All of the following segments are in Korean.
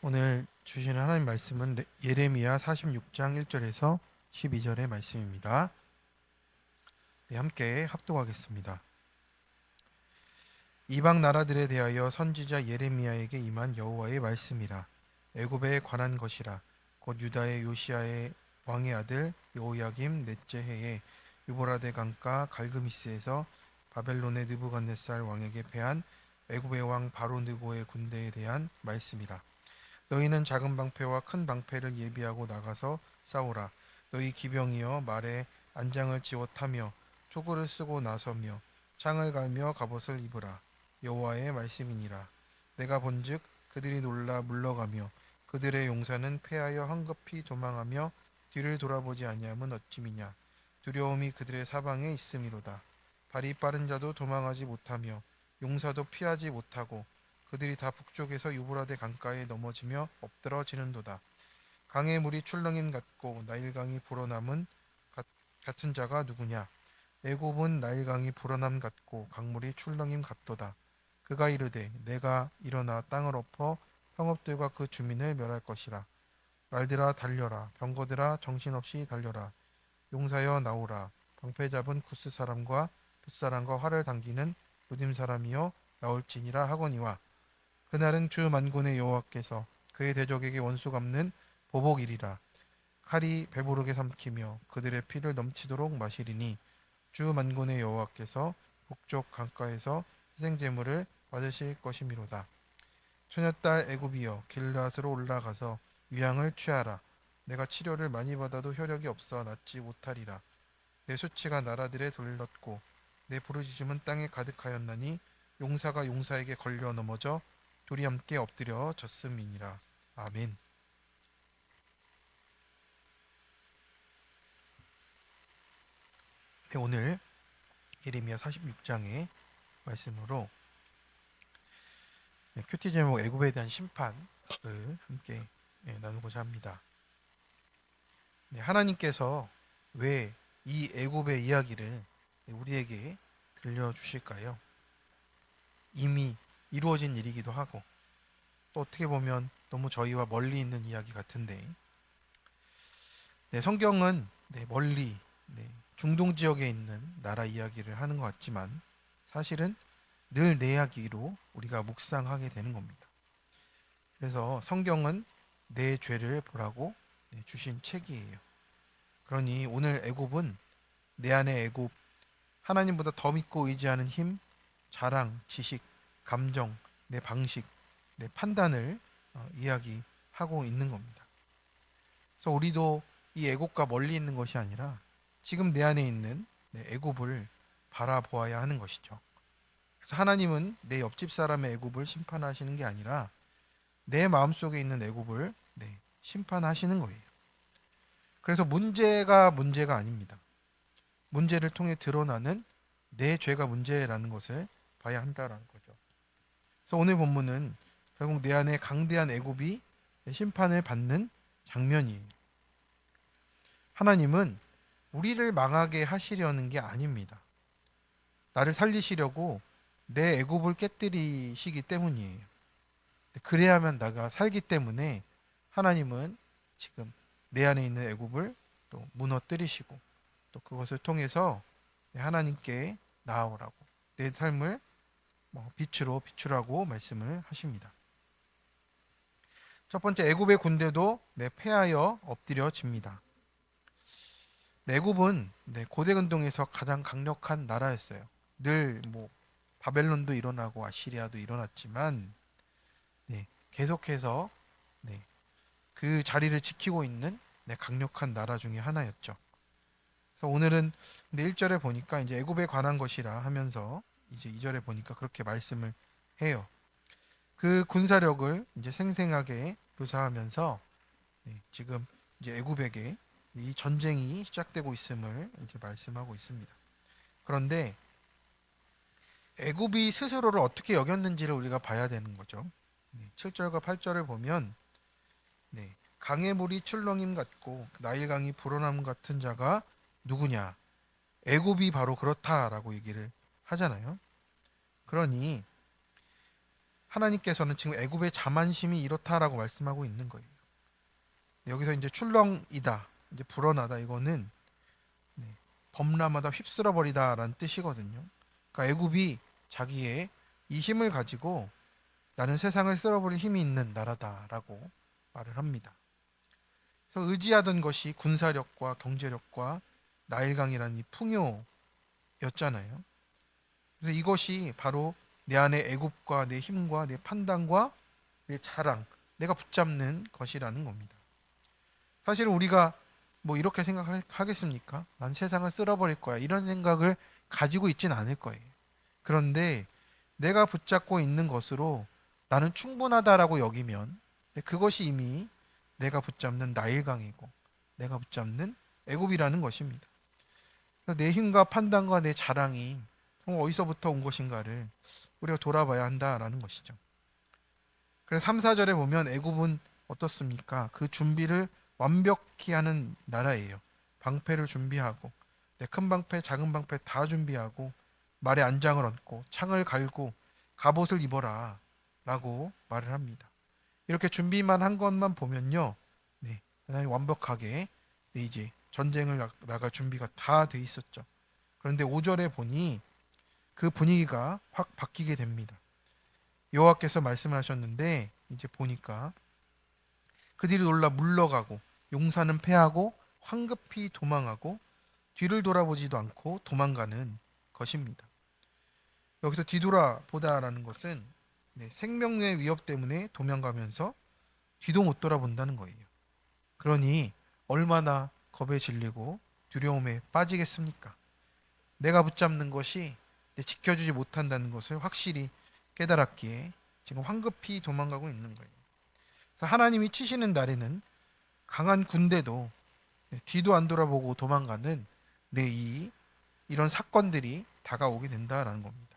오늘 주시는 하나님 말씀은 예레미야 46장 1절에서 12절의 말씀입니다. 네, 함께 합독하겠습니다. 이방 나라들에 대하여 선지자 예레미야에게 임한 여호와의 말씀이라. 애굽에 관한 것이라. 곧 유다의 요시야의 왕의 아들 여호야김 넷째 해에 유보라데 강가 갈그미스에서 바벨론의 느부갓네살 왕에게 패한 애굽의 왕 바로 느고의 군대에 대한 말씀이라. 너희는 작은 방패와 큰 방패를 예비하고 나가서 싸우라. 너희 기병이여 말에 안장을 지워 타며 투구를 쓰고 나서며 창을 갈며 갑옷을 입으라. 여호와의 말씀이니라. 내가 본즉 그들이 놀라 물러가며 그들의 용사는 패하여 황급히 도망하며 뒤를 돌아보지 아니함은 어찌미냐. 두려움이 그들의 사방에 있음이로다. 발이 빠른 자도 도망하지 못하며 용사도 피하지 못하고 그들이 다 북쪽에서 유브라데 강가에 넘어지며 엎드러지는도다. 강의 물이 출렁임 같고 나일강이 불어남은 같은 자가 누구냐? 애굽은 나일강이 불어남 같고 강물이 출렁임 같도다. 그가 이르되 내가 일어나 땅을 엎어 성읍들과 그 주민을 멸할 것이라. 말들아 달려라. 병거들아 정신없이 달려라. 용사여 나오라. 방패 잡은 구스 사람과 붓사람과 활을 당기는 무딤 사람이여 나올지니라 하거니와. 그날은 주 만군의 여호와께서 그의 대적에게 원수 갚는 보복이리라. 칼이 배부르게 삼키며 그들의 피를 넘치도록 마시리니 주 만군의 여호와께서 북쪽 강가에서 희생 제물을 받으실 것이미로다. 처녀딸 애굽이여 길앗으로 올라가서 위양을 취하라. 내가 치료를 많이 받아도 효력이 없어 낫지 못하리라. 내 수치가 나라들에 돌렸고 내 부르짖음은 땅에 가득하였나니 용사가 용사에게 걸려 넘어져 둘이 함께 엎드려 졌음이니라. 아멘. 네, 오늘 예레미야 46장의 말씀으로 큐티 제목 애굽에 대한 심판을 함께 나누고자 합니다. 네, 하나님께서 왜 이 애굽의 이야기를 우리에게 들려주실까요? 이미 이루어진 일이기도 하고 또 어떻게 보면 너무 저희와 멀리 있는 이야기 같은데 네, 성경은 멀리 중동 지역에 있는 나라 이야기를 하는 것 같지만 사실은 늘 내 이야기로 우리가 묵상하게 되는 겁니다. 그래서 성경은 내 죄를 보라고 주신 책이에요. 그러니 오늘 애굽은 내 안의 애굽, 하나님보다 더 믿고 의지하는 힘, 자랑, 지식, 감정, 내 방식, 내 판단을 이야기하고 있는 겁니다. 그래서 우리도 이 애굽과 멀리 있는 것이 아니라 지금 내 안에 있는 애굽을 바라보아야 하는 것이죠. 그래서 하나님은 내 옆집 사람의 애굽을 심판하시는 게 아니라 내 마음속에 있는 애굽을 심판하시는 거예요. 그래서 문제가 아닙니다. 문제를 통해 드러나는 내 죄가 문제라는 것을 봐야 한다라는 거죠. 그래서 오늘 본문은 결국 내 안에 강대한 애굽이 심판을 받는 장면이에요. 하나님은 우리를 망하게 하시려는 게 아닙니다. 나를 살리시려고 내 애굽을 깨뜨리시기 때문이에요. 그래야만 나가 살기 때문에 하나님은 지금 내 안에 있는 애굽을 또 무너뜨리시고 또 그것을 통해서 하나님께 나아오라고 내 삶을 빛으로 비추라고 말씀을 하십니다. 첫 번째 애굽의 군대도 패하여 엎드려집니다. 애굽은 고대 근동에서 가장 강력한 나라였어요. 늘 바벨론도 일어나고 아시리아도 일어났지만 계속해서 그 자리를 지키고 있는 강력한 나라 중에 하나였죠. 그래서 오늘은 근데 1절에 보니까 이제 애굽에 관한 것이라 하면서 이제 2절에 보니까 그렇게 말씀을 해요. 그 군사력을 이제 생생하게 묘사하면서 지금 이제 애굽에게 이 전쟁이 시작되고 있음을 이제 말씀하고 있습니다. 그런데 애굽이 스스로를 어떻게 여겼는지를 우리가 봐야 되는 거죠. 7절과 8절을 보면 강의 물이 출렁임 같고 나일강이 불어남 같은 자가 누구냐? 애굽이 바로 그렇다라고 얘기를 하잖아요. 그러니 하나님께서는 지금 애굽의 자만심이 이렇다라고 말씀하고 있는 거예요. 여기서 이제 출렁이다, 이제 불어나다, 이거는 네, 범람하다, 휩쓸어 버리다라는 뜻이거든요. 그러니까 애굽이 자기의 이 힘을 가지고 나는 세상을 쓸어버릴 힘이 있는 나라다라고 말을 합니다. 그래서 의지하던 것이 군사력과 경제력과 나일강이라는 이 풍요였잖아요. 그래서 이것이 바로 내 안에 애굽과 내 힘과 내 판단과 내 자랑, 내가 붙잡는 것이라는 겁니다. 사실은 우리가 뭐 이렇게 생각하겠습니까? 난 세상을 쓸어버릴 거야, 이런 생각을 가지고 있진 않을 거예요. 그런데 내가 붙잡고 있는 것으로 나는 충분하다라고 여기면 그것이 이미 내가 붙잡는 나일강이고 내가 붙잡는 애굽이라는 것입니다. 내 힘과 판단과 내 자랑이 어디서부터 온 것인가를 우리가 돌아봐야 한다라는 것이죠. 그래서 3, 4절에 보면 애굽은 어떻습니까? 그 준비를 완벽히 하는 나라예요. 방패를 준비하고 큰 방패, 작은 방패 다 준비하고 말에 안장을 얹고 창을 갈고 갑옷을 입어라 라고 말을 합니다. 이렇게 준비만 한 것만 보면요, 하나님 완벽하게 이제 전쟁을 나갈 준비가 다 돼 있었죠. 그런데 5절에 보니 그 분위기가 확 바뀌게 됩니다. 여호와께서 말씀을 하셨는데 이제 보니까 그들이 놀라 물러가고 용사는 패하고 황급히 도망하고 뒤를 돌아보지도 않고 도망가는 것입니다. 여기서 뒤돌아보다라는 것은 생명의 위협 때문에 도망가면서 뒤도 못 돌아본다는 거예요. 그러니 얼마나 겁에 질리고 두려움에 빠지겠습니까? 내가 붙잡는 것이 지켜주지 못한다는 것을 확실히 깨달았기에 지금 황급히 도망가고 있는 거예요. 그래서 하나님이 치시는 날에는 강한 군대도 뒤도 안 돌아보고 도망가는 이런 사건들이 다가오게 된다라는 겁니다.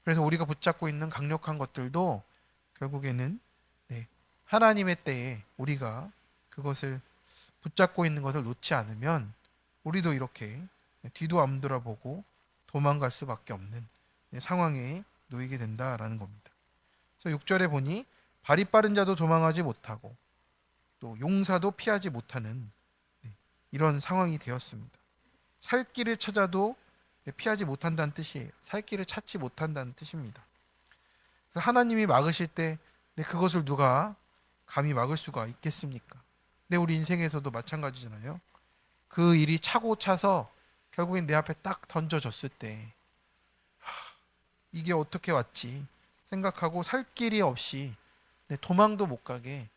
그래서 우리가 붙잡고 있는 강력한 것들도 결국에는 하나님의 때에 우리가 그것을 붙잡고 있는 것을 놓지 않으면 우리도 이렇게 뒤도 안 돌아보고 도망갈 수밖에 없는 상황에 놓이게 된다라는 겁니다. 그래서 6절에 보니 발이 빠른 자도 도망하지 못하고 또 용사도 피하지 못하는 이런 상황이 되었습니다. 살 길을 찾아도 피하지 못한다는 뜻이에요. 살 길을 찾지 못한다는 뜻입니다. 그래서 하나님이 막으실 때 그것을 누가 감히 막을 수가 있겠습니까? 우리 인생에서도 마찬가지잖아요. 그 일이 차고 차서 결국엔 내 앞에 딱 던져졌을 때 이게 어떻게 왔지 생각하고 살 길이 없이 도망도 못 가게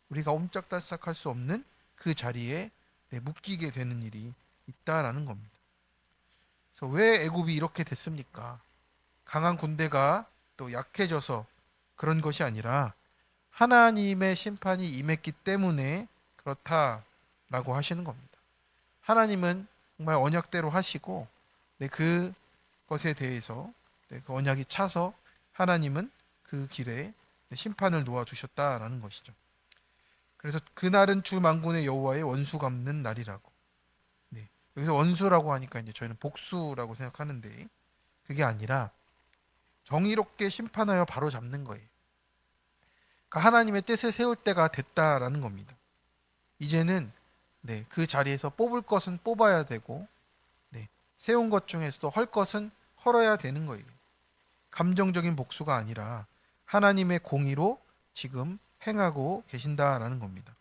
우리가 옴짝달싹할 수 없는 그 자리에 묶이게 되는 일이 있다라는 겁니다. 그래서 왜 애굽이 이렇게 됐습니까? 강한 군대가 또 약해져서 그런 것이 아니라 하나님의 심판이 임했기 때문에 그렇다라고 하시는 겁니다. 하나님은 정말 언약대로 하시고 그것에 대해서 그 언약이 차서 하나님은 그 길에 심판을 놓아두셨다라는 것이죠. 그래서 그날은 주 만군의 여호와의 원수 갚는 날이라고. 여기서 원수라고 하니까 이제 저희는 복수라고 생각하는데 그게 아니라 정의롭게 심판하여 바로 잡는 거예요. 그러니까 하나님의 뜻을 세울 때가 됐다라는 겁니다. 이제는 그 자리에서 뽑을 것은 뽑아야 되고 세운 것 중에서도 헐 것은 헐어야 되는 거예요. 감정적인 복수가 아니라 하나님의 공의로 지금 행하고 계신다라는 겁니다.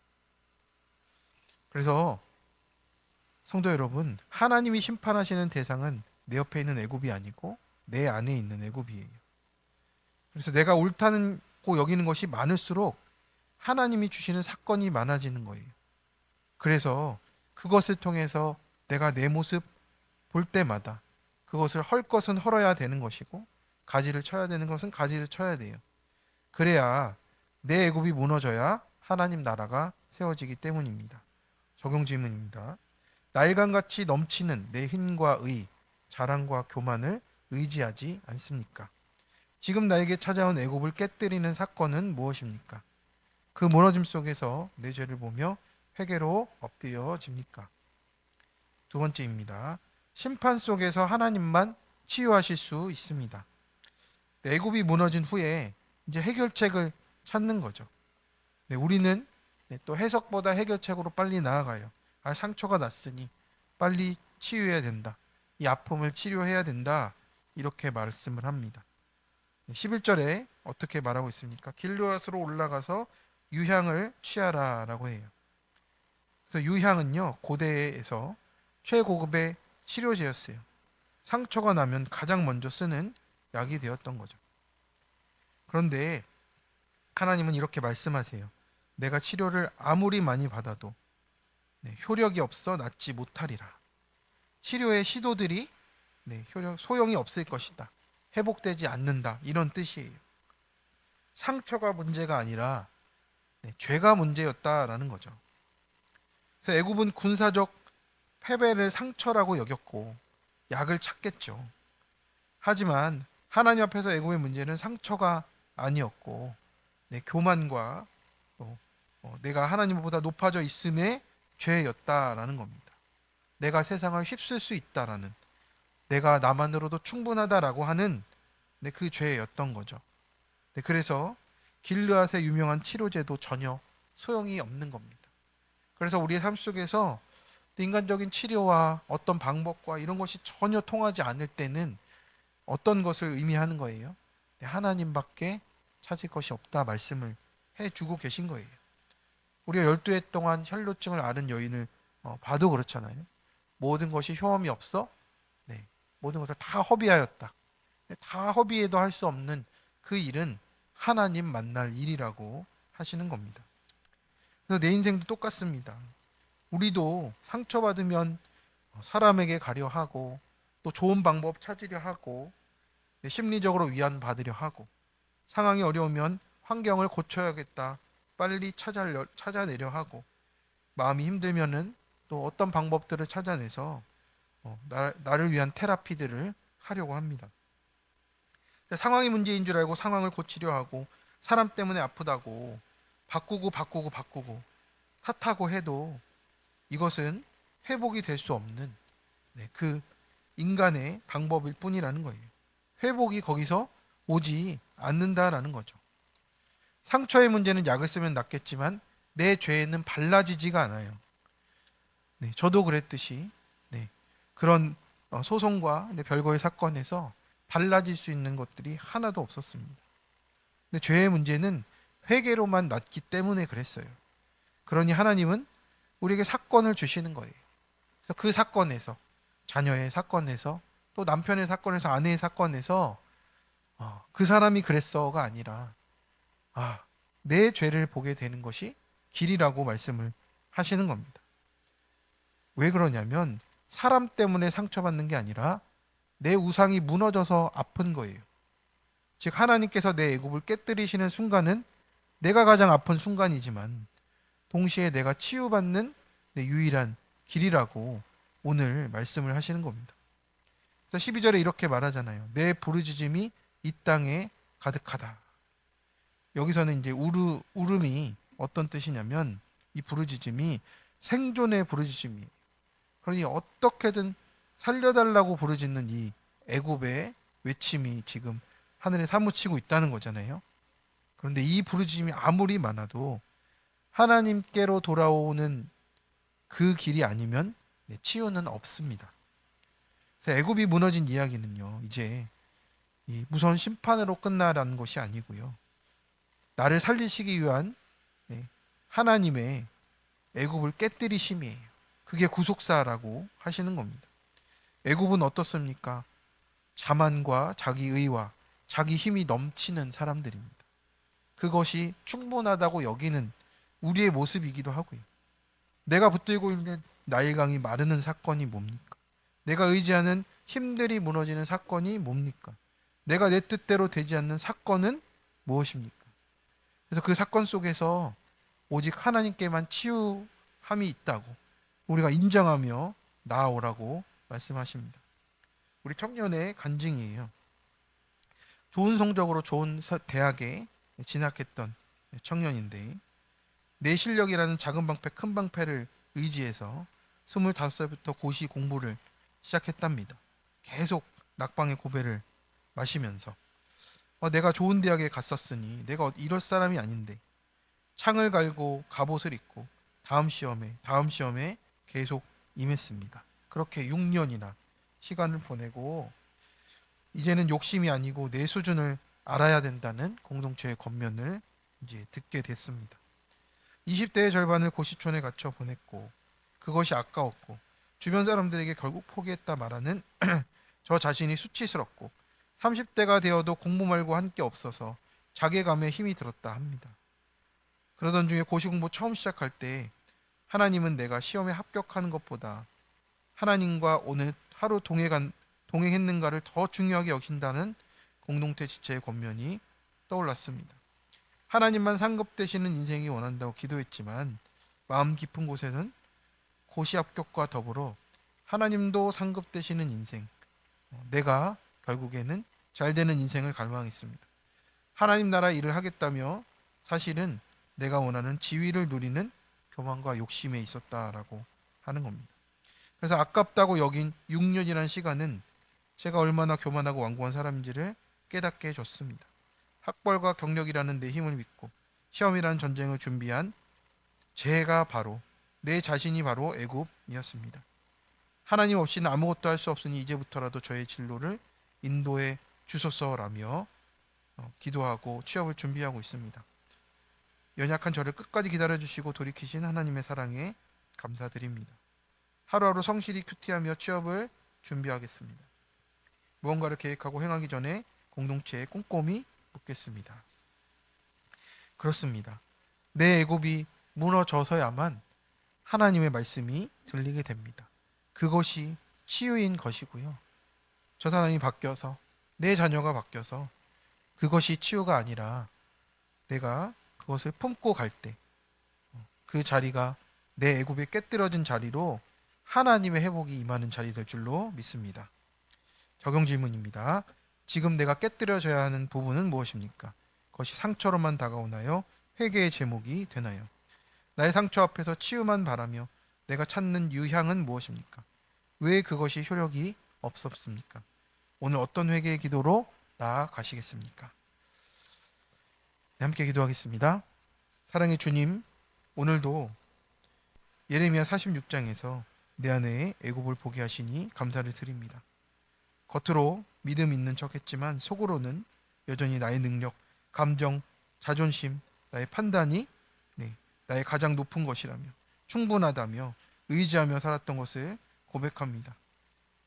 그래서 성도 여러분, 하나님이 심판하시는 대상은 내 옆에 있는 애굽이 아니고 내 안에 있는 애굽이에요. 그래서 내가 옳다고 여기는 것이 많을수록 하나님이 주시는 사건이 많아지는 거예요. 그래서 그것을 통해서 내가 내 모습 볼 때마다 그것을 헐 것은 헐어야 되는 것이고 가지를 쳐야 되는 것은 가지를 쳐야 돼요. 그래야 내 애굽이 무너져야 하나님 나라가 세워지기 때문입니다. 적용 질문입니다. 날강같이 넘치는 내 힘과 의, 자랑과 교만을 의지하지 않습니까? 지금 나에게 찾아온 애굽을 깨뜨리는 사건은 무엇입니까? 그 무너짐 속에서 내 죄를 보며 회개로 엎드려집니까? 두 번째입니다. 심판 속에서 하나님만 치유하실 수 있습니다. 애굽이 무너진 후에 이제 해결책을 찾는 거죠. 네, 우리는 또 해석보다 해결책으로 빨리 나아가요. 아, 상처가 났으니 빨리 치유해야 된다. 이 아픔을 치료해야 된다. 이렇게 말씀을 합니다. 11절에 어떻게 말하고 있습니까? 길르앗으로 올라가서 유향을 취하라라고 해요. 그래서 유향은요, 고대에서 최고급의 치료제였어요. 상처가 나면 가장 먼저 쓰는 약이 되었던 거죠. 그런데 하나님은 이렇게 말씀하세요. 내가 치료를 아무리 많이 받아도 효력이 없어 낫지 못하리라. 치료의 시도들이 소용이 없을 것이다. 회복되지 않는다. 이런 뜻이에요. 상처가 문제가 아니라 죄가 문제였다라는 거죠. 그래서 애굽은 군사적 패배를 상처라고 여겼고 약을 찾겠죠. 하지만 하나님 앞에서 애굽의 문제는 상처가 아니었고 교만과 또 내가 하나님보다 높아져 있음의 죄였다라는 겁니다. 내가 세상을 휩쓸 수 있다라는, 내가 나만으로도 충분하다라고 하는 그 죄였던 거죠. 그래서 길르앗의 유명한 치료제도 전혀 소용이 없는 겁니다. 그래서 우리의 삶 속에서 인간적인 치료와 어떤 방법과 이런 것이 전혀 통하지 않을 때는 어떤 것을 의미하는 거예요? 하나님밖에 찾을 것이 없다 말씀을 해주고 계신 거예요. 우리가 12해 동안 혈루증을 앓은 여인을 봐도 그렇잖아요. 모든 것이 효험이 없어 모든 것을 다 허비하였다. 다 허비해도 할 수 없는 그 일은 하나님 만날 일이라고 하시는 겁니다. 그래서 내 인생도 똑같습니다. 우리도 상처받으면 사람에게 가려 하고 또 좋은 방법 찾으려 하고 심리적으로 위안받으려 하고 상황이 어려우면 환경을 고쳐야겠다 빨리 찾아내려 하고 마음이 힘들면은 또 어떤 방법들을 찾아내서 나를 위한 테라피들을 하려고 합니다. 상황이 문제인 줄 알고 상황을 고치려 하고 사람 때문에 아프다고 바꾸고 탓하고 해도 이것은 회복이 될 수 없는 그 인간의 방법일 뿐이라는 거예요. 회복이 거기서 오지 않는다라는 거죠. 상처의 문제는 약을 쓰면 낫겠지만 내 죄는 발라지지가 않아요. 저도 그랬듯이 그런 소송과 별거의 사건에서 달라질 수 있는 것들이 하나도 없었습니다. 근데 죄의 문제는 회개로만 낫기 때문에 그랬어요. 그러니 하나님은 우리에게 사건을 주시는 거예요. 그래서 그 사건에서 자녀의 사건에서 또 남편의 사건에서 아내의 사건에서 그 사람이 그랬어가 아니라 내 죄를 보게 되는 것이 길이라고 말씀을 하시는 겁니다. 왜 그러냐면 사람 때문에 상처받는 게 아니라 내 우상이 무너져서 아픈 거예요. 즉 하나님께서 내 애굽을 깨뜨리시는 순간은 내가 가장 아픈 순간이지만 동시에 내가 치유받는 내 유일한 길이라고 오늘 말씀을 하시는 겁니다. 그래서 12절에 이렇게 말하잖아요. 내 부르짖음이 이 땅에 가득하다. 여기서는 이제 울음이 어떤 뜻이냐면 이 부르짖음이 생존의 부르짖음이에요. 그러니 어떻게든 살려달라고 부르짖는 이 애굽의 외침이 지금 하늘에 사무치고 있다는 거잖아요. 그런데 이 부르짖음이 아무리 많아도 하나님께로 돌아오는 그 길이 아니면 치유는 없습니다. 그래서 애굽이 무너진 이야기는요, 이제 이 무서운 심판으로 끝나라는 것이 아니고요. 나를 살리시기 위한 하나님의 애굽을 깨뜨리심이에요. 그게 구속사라고 하시는 겁니다. 애굽은 어떻습니까? 자만과 자기 의와 자기 힘이 넘치는 사람들입니다. 그것이 충분하다고 여기는 우리의 모습이기도 하고요. 내가 붙들고 있는 나일강이 마르는 사건이 뭡니까? 내가 의지하는 힘들이 무너지는 사건이 뭡니까? 내가 내 뜻대로 되지 않는 사건은 무엇입니까? 그래서 그 사건 속에서 오직 하나님께만 치유함이 있다고 우리가 인정하며 나아오라고 말씀하십니다. 우리 청년의 간증이에요. 좋은 성적으로 좋은 대학에 진학했던 청년인데 내실력이라는 작은 방패 큰 방패를 의지해서 25살부터 고시 공부를 시작했답니다. 계속 낙방의 고배를 마시면서 내가 좋은 대학에 갔었으니 내가 이럴 사람이 아닌데 창을 갈고 갑옷을 입고 다음 시험에 계속 임했습니다. 그렇게 6년이나 시간을 보내고 이제는 욕심이 아니고 내 수준을 알아야 된다는 공동체의 권면을 이제 듣게 됐습니다. 20대의 절반을 고시촌에 갇혀 보냈고 그것이 아까웠고 주변 사람들에게 결국 포기했다 말하는 저 자신이 수치스럽고 30대가 되어도 공부 말고 한 게 없어서 자괴감에 힘이 들었다 합니다. 그러던 중에 고시 공부 처음 시작할 때 하나님은 내가 시험에 합격하는 것보다 하나님과 오늘 하루 동행했는가를 더 중요하게 여긴다는 공동체 지체의 권면이 떠올랐습니다. 하나님만 상급되시는 인생이 원한다고 기도했지만 마음 깊은 곳에는 고시 합격과 더불어 하나님도 상급되시는 인생, 내가 결국에는 잘 되는 인생을 갈망했습니다. 하나님 나라 일을 하겠다며 사실은 내가 원하는 지위를 누리는 교만과 욕심에 있었다라고 하는 겁니다. 그래서 아깝다고 여긴 6년이라는 시간은 제가 얼마나 교만하고 완고한 사람인지를 깨닫게 해줬습니다. 학벌과 경력이라는 내 힘을 믿고 시험이라는 전쟁을 준비한 내 자신이 바로 애굽이었습니다. 하나님 없이는 아무것도 할 수 없으니 이제부터라도 저의 진로를 인도해 주소서라며 기도하고 취업을 준비하고 있습니다. 연약한 저를 끝까지 기다려주시고 돌이키신 하나님의 사랑에 감사드립니다. 하루하루 성실히 큐티하며 취업을 준비하겠습니다. 무언가를 계획하고 행하기 전에 공동체에 꼼꼼히 묻겠습니다. 그렇습니다. 내 애굽이 무너져서야만 하나님의 말씀이 들리게 됩니다. 그것이 치유인 것이고요. 저 사람이 바뀌어서 내 자녀가 바뀌어서 그것이 치유가 아니라 내가 그것을 품고 갈 때 그 자리가 내 애굽이 깨뜨려진 자리로 하나님의 회복이 임하는 자리 될 줄로 믿습니다. 적용 질문입니다. 지금 내가 깨뜨려져야 하는 부분은 무엇입니까? 그것이 상처로만 다가오나요? 회개의 제목이 되나요? 나의 상처 앞에서 치유만 바라며 내가 찾는 유향은 무엇입니까? 왜 그것이 효력이 없었습니까? 오늘 어떤 회개의 기도로 나아가시겠습니까? 네, 함께 기도하겠습니다. 사랑의 주님, 오늘도 예레미야 46장에서 내 안에 애굽을 보게 하시니 감사를 드립니다. 겉으로 믿음 있는 척했지만 속으로는 여전히 나의 능력, 감정, 자존심, 나의 판단이 나의 가장 높은 것이라며 충분하다며 의지하며 살았던 것을 고백합니다.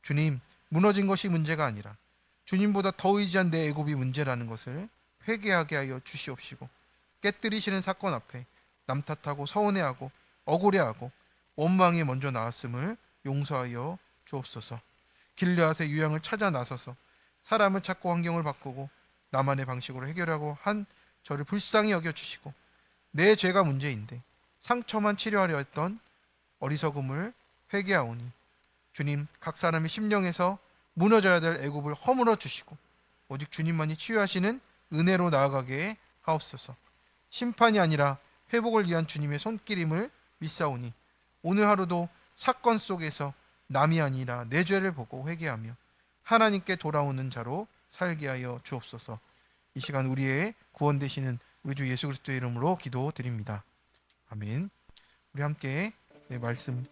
주님, 무너진 것이 문제가 아니라 주님보다 더 의지한 내 애굽이 문제라는 것을 회개하게 하여 주시옵시고 깨뜨리시는 사건 앞에 남 탓하고 서운해하고 억울해하고 원망이 먼저 나왔음을 용서하여 주옵소서. 길르앗의 유향을 찾아 나서서 사람을 찾고 환경을 바꾸고 나만의 방식으로 해결하고 한 저를 불쌍히 여겨 주시고 내 죄가 문제인데 상처만 치료하려 했던 어리석음을 회개하오니 주님, 각 사람의 심령에서 무너져야 될 애굽을 허물어 주시고 오직 주님만이 치유하시는 은혜로 나아가게 하옵소서. 심판이 아니라 회복을 위한 주님의 손길임을 믿사오니 오늘 하루도 사건 속에서 남이 아니라 내 죄를 보고 회개하며 하나님께 돌아오는 자로 살게 하여 주옵소서. 이 시간 우리의 구원 되시는 우리 주 예수 그리스도의 이름으로 기도드립니다. 아멘. 우리 함께 말씀